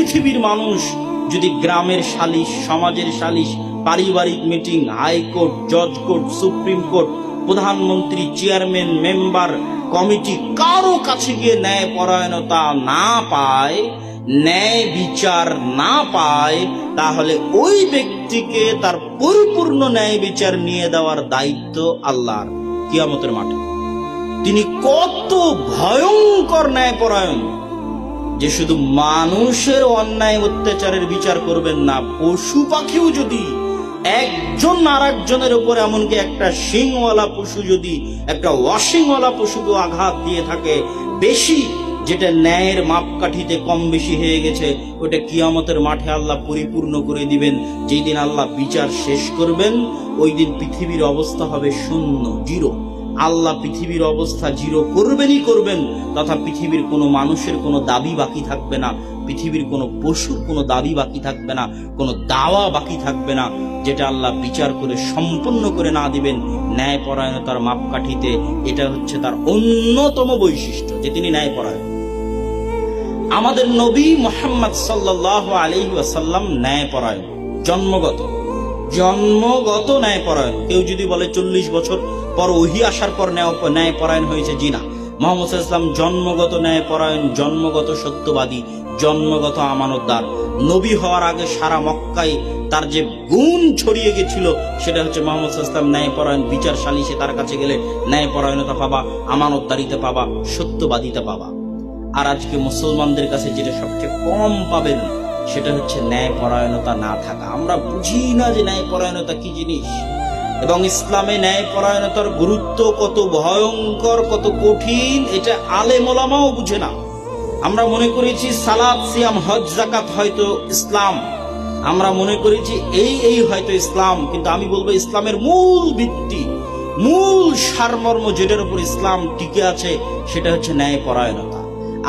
পৃথিবীর মানুষ যদি গ্রামের সালিশ, সমাজের সালিশ, পারিবারিক মিটিং, হাইকোর্ট, জজ কোর্ট, সুপ্রিম কোর্ট, প্রধানমন্ত্রী, চেয়ারম্যান, মেম্বার, কমিটি কারো কাছে গিয়ে ন্যায় পরায়ণতা না পায়, ন্যায় বিচার না পায়, তাহলে ওই ব্যক্তিকে তার পরিপূর্ণ ন্যায় বিচার নিয়ে দেওয়ার দায়িত্ব আল্লাহর কিয়ামতের মাঠে। তিনি কত ভয়ঙ্কর ন্যায়পরায়ণ যে শুধু মানুষের অন্যায় অত্যাচারের বিচার করবেন না, পশু পাখিও যদি একজন আর একজনের উপর, এমনকি একটা শিংওয়ালা পশু যদি একটা ওয়াশিংওয়ালা পশুকে আঘাত দিয়ে থাকে বেশি, যেটা ন্যায়ের মাপকাঠিতে কম বেশি হয়ে গেছে, ওটা কিয়ামতের মাঠে আল্লাহ পরিপূর্ণ করে দিবেন। যেই দিন আল্লাহ বিচার শেষ করবেন, ওই দিন পৃথিবীর অবস্থা হবে শূন্য, জিরো। আল্লাহ পৃথিবীর অবস্থা জিরো করবেনই করবেন, তথা পৃথিবীর কোনো মানুষের কোনো দাবি বাকি থাকবে না, পৃথিবীর কোনো পশুর কোনো দাবি বাকি থাকবে না, কোনো দাওয়া বাকি থাকবে না, যেটা আল্লাহ বিচার করে সম্পূর্ণ করে না দিবেন ন্যায়পরায়ণতার মাপকাঠিতে। এটা হচ্ছে তার অন্যতম বৈশিষ্ট্য যে তিনি ন্যায়পরায়ণ। আমাদের নবী মুহাম্মদ সাল্লাল্লাহু আলাইহি ওয়াসাল্লাম ন্যায়পরায়ণ, জন্মগত ন্যায়পরায়ণ। কেউ যদি বলে 40 বছর পর ওহী আসার পর ন্যায়পরায়ণ হয়েছে, জি না, মুহাম্মদ সাল্লাল্লাহু আলাইহি ওয়াসাল্লাম জন্মগত ন্যায়পরায়ণ, জন্মগত সত্যবাদী, জন্মগত আমানতদার। নবী হওয়ার আগে সারা মক্কায় তার যে গুণ ছড়িয়ে গেছিল, সেটা হচ্ছে মুহাম্মদ সাল্লাল্লাহু আলাইহি ওয়াসাল্লাম ন্যায়পরায়ণ। বিচার সালিশে তার কাছে গেলে ন্যায়পরায়ণতা পাবা, আমানতদারিতা পাবা, সত্যবাদিতা পাবা। আর আজকে মুসলমানদের কাছে যেটা সবচেয়ে কম পাবেন, সেটা হচ্ছে ন্যায়পরায়ণতা না থাকা। আমরা বুঝি না যে ন্যায়পরায়ণতা কি জিনিস, এবং ইসলামে ন্যায়পরায়ণতার গুরুত্ব কত ভয়ঙ্কর, কত কঠিন, এটা আলেম ওলামাও বুঝে না। আমরা মনে করেছি সালাত, সিয়াম, হজ, যাকাত হয়তো ইসলাম, আমরা মনে করেছি এই হয়তো ইসলাম। কিন্তু আমি বলবো ইসলামের মূল ভিত্তি, মূল সারমর্ম যেটার উপর ইসলাম টিকে আছে, সেটা হচ্ছে ন্যায়পরায়ণতা।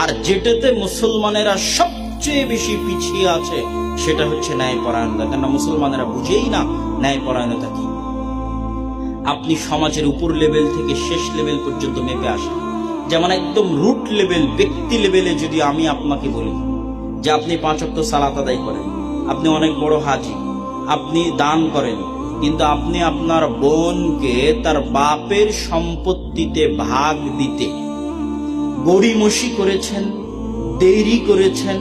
আর যেটাতে মুসলমানেরা সবচেয়ে বেশি পিছিয়ে আছে, সেটা হচ্ছে ন্যায়পরায়ণতা। কেননা মুসলমানেরা বুঝেই না ন্যায়পরায়ণতা কি। আপনি সমাজের উপর লেভেল থেকে শেষ লেভেল পর্যন্ত মেপে আসেন। যেমন একদম রুট লেভেল, ব্যক্তি লেভেলে যদি আমি আপনাকে বলি যে আপনি 5 ওয়াক্ত সালাত আদায় করেন, আপনি অনেক বড় হাজি, আপনি দান করেন, কিন্তু আপনি আপনার বোনকে তার বাপের সম্পত্তিতে ভাগ দিতে গড়িমসি করেছেন, দেরি করেছেন,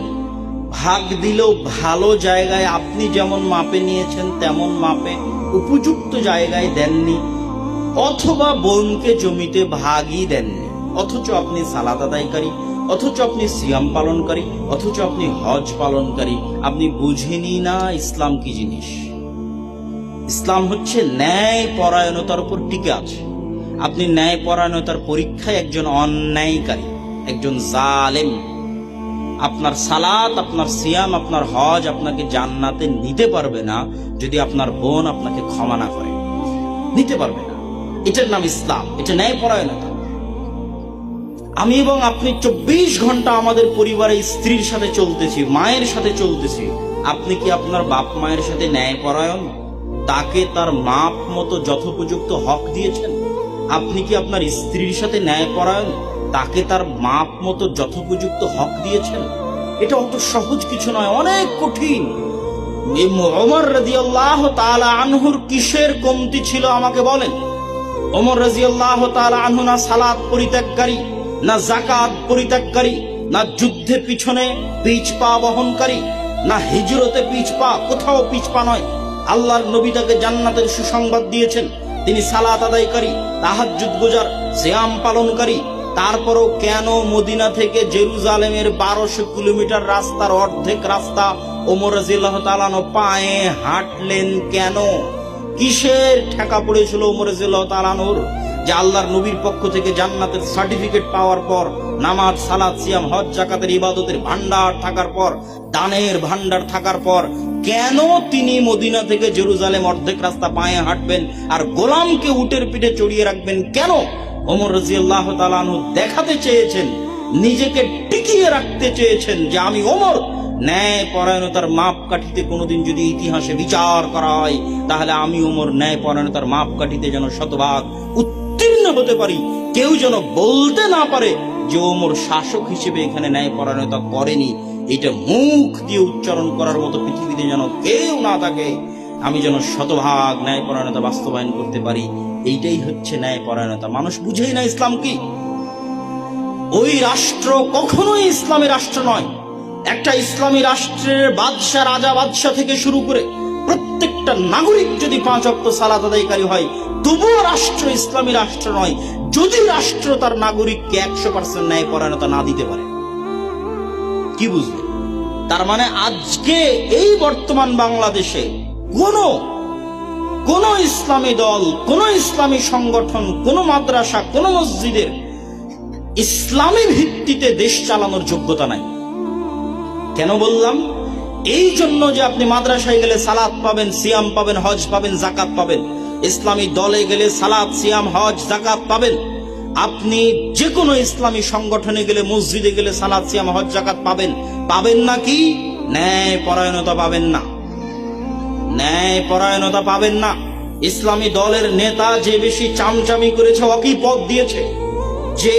ভাগ দিলেও ভালো জায়গায় আপনি যেমন মাপে নিয়েছেন তেমন মাপে উপযুক্ত জায়গায় দেননি, অথবা বোনকে জমিতে ভাগই দেননি, অথচ আপনি সালাত আদায়কারী, অথচ আপনি সিয়াম পালনকারী, অথচ আপনি হজ পালনকারী। আপনি বুঝেনি না ইসলাম কি জিনিস। ইসলাম হচ্ছে ন্যায় পরায়ণতার উপর টিকে আছে। আপনি ন্যায় পরায়ণতার পরীক্ষায় একজন অন্যায়কারী, একজন জালেম, আপনার সালাত, আপনার সিয়াম, আপনার হজ আপনাকে জান্নাতে নিতে পারবে না যদি আপনার বোন আপনাকে ক্ষমা না করে, নিতে পারবে না। এটার নাম ইসলাম, এটা ন্যায়পরায়ণতা। আমি এবং আপনি 24 ঘন্টা আমাদের পরিবারে স্ত্রীর সাথে চলতেছি, মায়ের সাথে চলতেছি। আপনি কি আপনার বাপ মায়ের সাথে ন্যায়পরায়ণ? তাকে তার মাপ মতো যথোপযুক্ত হক দিয়েছেন? আপনি কি আপনার স্ত্রীর সাথে ন্যায়পরায়ণ? তাকে তার মাপ মতো যথোপযুক্ত হক দিয়েছেন? এটা অত সহজ কিছু নয়, অনেক কঠিন। ওমর রাদিয়াল্লাহু তাআলা আনহুর কিসের কমতি ছিল আমাকে বলেন? ওমর রাদিয়াল্লাহু তাআলা আনহু না সালাত পরিত্যাগকারী, না যাকাত পরিত্যাগকারী, না যুদ্ধে পিছনে পিছপা বহনকারী, না হিজরতে পিছপা, কোথাও পিছপা নয়। আল্লাহর নবী তাকে জান্নাতের সুসংবাদ দিয়েছেন। তিনি সালাত আদায়কারী, তাহাজ্জুদ গুজার, সিয়াম পালনকারী। তারপরও কেন মদিনা থেকে জেরুজালেমের 1200 কিলোমিটার রাস্তার অর্ধেক রাস্তা ওমর রাদিয়াল্লাহু তাআলা আনহু পায়ে হাঁটলেন? কেন? কিসের ঠেকা পড়েছিল ওমর রাদিয়াল্লাহু তাআলা আনহুর যে আল্লাহর নবীর পক্ষ থেকে জান্নাতের সার্টিফিকেট পাওয়ার পর, নামাজ, সালাত, সিয়াম, হজ, যাকাতের ইবাদতের ভান্ডার থাকার পর, দানের ভান্ডার থাকার পর কেন তিনি মদিনা থেকে জেরুজালেম অর্ধেক রাস্তা পায়ে হাঁটবেন আর গোলামকে উটের পিঠে চড়িয়ে রাখবেন? কেন? ওমর রাদিয়াল্লাহু তাআলা আনহু দেখাতে চেয়েছেন, নিজেকে টিকিয়ে রাখতে চেয়েছেন যে আমি ওমর। ন্যায় পরায়ণতার মাপকাঠিতে কোনোদিন যদি ইতিহাসে বিচার করা হয়, তাহলে আমি ওমর ন্যায় পরায়ণতার মাপকাঠিতে যেন শতভাগ উত্তীর্ণ হতে পারি। কেউ যেন বলতে না পারে যে ওমর শাসক হিসেবে এখানে ন্যায় পরায়ণতা করেনি। এইটা মুখ দিয়ে উচ্চারণ করার মতো পৃথিবীতে যেন কেউ না থাকে, আমি যেন শতভাগ ন্যায়পরায়ণতা বাস্তবায়ন করতে পারি। এইটাই হচ্ছে ন্যায়পরায়ণতা। মানুষ বুঝেই না ইসলাম কি। ওই রাষ্ট্র কখনোই ইসলামী রাষ্ট্র নয়। একটা ইসলামী রাষ্ট্রের বাদশা, রাজা বাদশা থেকে শুরু করে প্রত্যেকটা নাগরিক যদি 5 ওয়াক্ত সালাত আদায়কারী হয়, তবুও রাষ্ট্র ইসলামী রাষ্ট্র নয় যদি রাষ্ট্র তার নাগরিককে 100% ন্যায়পরায়ণতা না দিতে পারে। কি বুঝবে? তার মানে আজকে এই বর্তমান বাংলাদেশে কোন ইসলামী দল, কোন ইসলামী সংগঠন, কোন মাদ্রাসা, কোন মসজিদের ইসলামী ভিত্তিতে দেশ চালানোর যোগ্যতা নাই। কেন বললাম? এই জন্য যে আপনি মাদ্রাসায় গেলে সালাত পাবেন, সিয়াম পাবেন, হজ পাবেন, জাকাত পাবেন। ইসলামী দলে গেলে সালাত, সিয়াম, হজ, জাকাত পাবেন। আপনি যে কোনো ইসলামী সংগঠনে গেলে, মসজিদে গেলে সালাত, সিয়াম, হজ, জাকাত পাবেন। পাবেন না কি? ন্যায়পরায়ণতা পাবেন না। ন্যায়পরায়ণতা পাবেন না। ইসলামী দলের নেতা যে বেশি চামচামি করেছে, ওকে পদ দিয়েছে, যে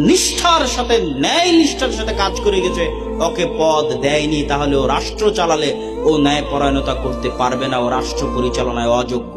নিষ্ঠার সাথে, ন্যায় নিষ্ঠার সাথে কাজ করে গেছে, ওকে পদ দেয়নি। তাহলে ও রাষ্ট্র চালালে ও ন্যায়পরায়ণতা করতে পারবে না, ও রাষ্ট্র পরিচালনায় অযোগ্য।